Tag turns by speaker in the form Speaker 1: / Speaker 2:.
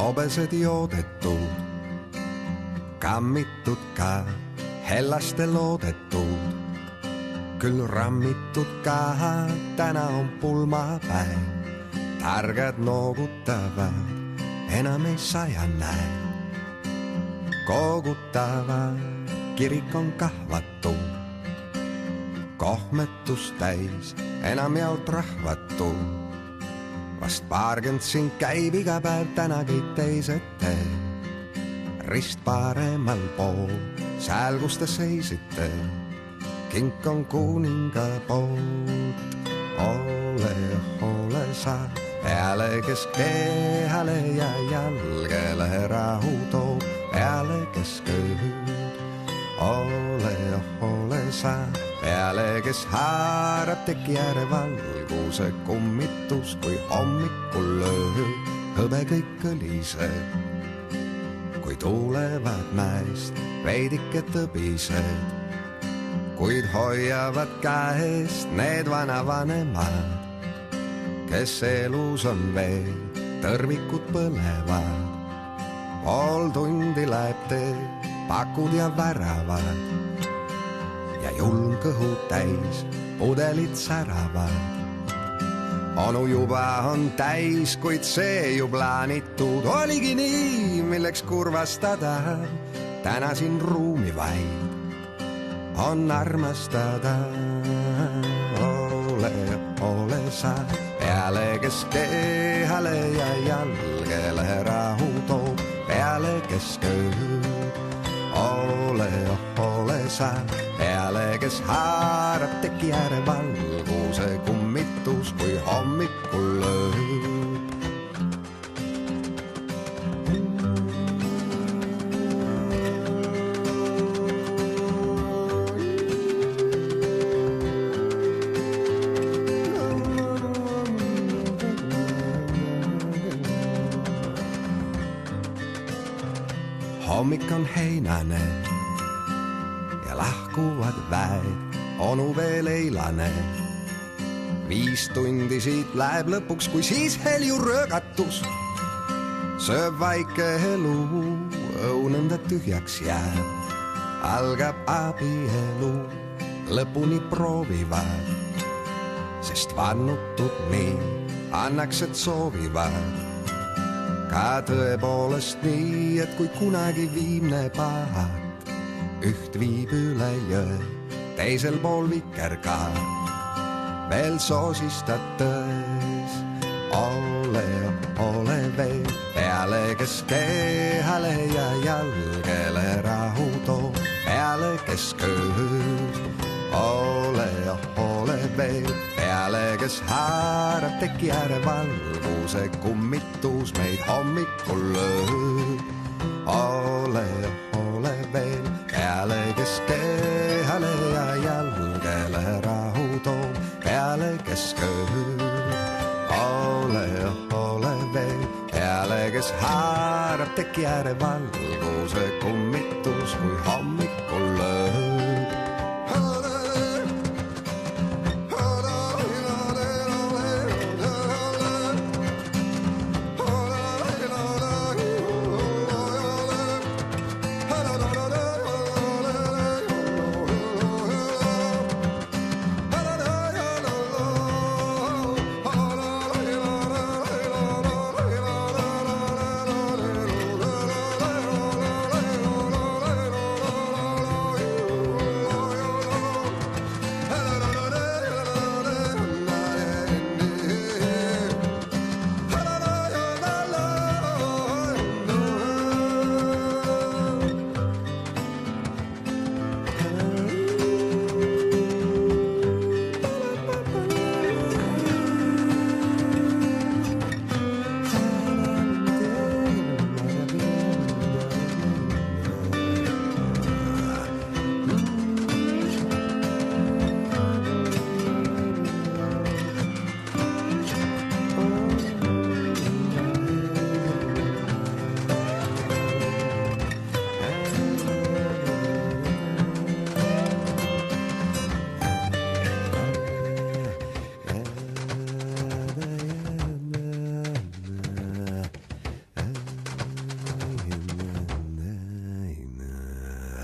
Speaker 1: hobesed joodetud, kammitud ka hellaste loodetud. Küll rammitud ka, täna on pulmapäev, targad noogutavad, enam ei saja näe. Koogutavad, kirik on kahvatu, kohmetus täis, enam jaolt rahvatu. Vast paarkümmend siin käib iga päev, täna kõik teised teed. Rist paremal pool, sääl kus te seisite, kink on kuninga poolt. Ole sa peale, kes kehale ja jalgele rahu toob, peale keskööd. Ole sa peale, kes haarab teki ääre valguse kummitus, kui hommikul lööb hõbe kõik kõlised. Kui tulevad mäest veidike tõbised, kuid hoiavad käest need vanavanemad, kes elus on veel, tõrvikud põlevad. Pool tundi läheb tee, pakud ja väravad ja julm kõhu täis, pudelid säravad. Onu juba on täis, kuid see ju plaanitud oligi nii, milleks kurvastada. Täna siin ruumi vaid on armastada. Ole sa peale, kes kehale ja jalgele rahu toob, peale keskööd. Ole sa peale, kes haarab teki ääre valguse kummitus, kui hommikul lööb. Hommik on heinane ja lahkuvad väed, onu veel eilane. 5 tundi siit läheb lõpuks, kui siis helju röögatus sööb vaike elu, õunõnda tühjaks jääb. Algab abielu, lõpuni proovivad, sest vannutud nii annaks, et soovivad. Ka tõepoolest nii, et kui kunagi viimne pahat üht viib üle jõe, teisel pool vikerkaar veel soosistad tões. Ole veel peale, kes kehale ja jalgele rahu toob, peale keskööd. Ole veel peale, kes haarab teki ääre valguse kummitus, meid hommikul lööb. Ole veel peale, kes kehale ja jalgele rahu toob, peale keskööd. Ole veel peale, kes haarab teki ääre valguse kummitus, kui hommikul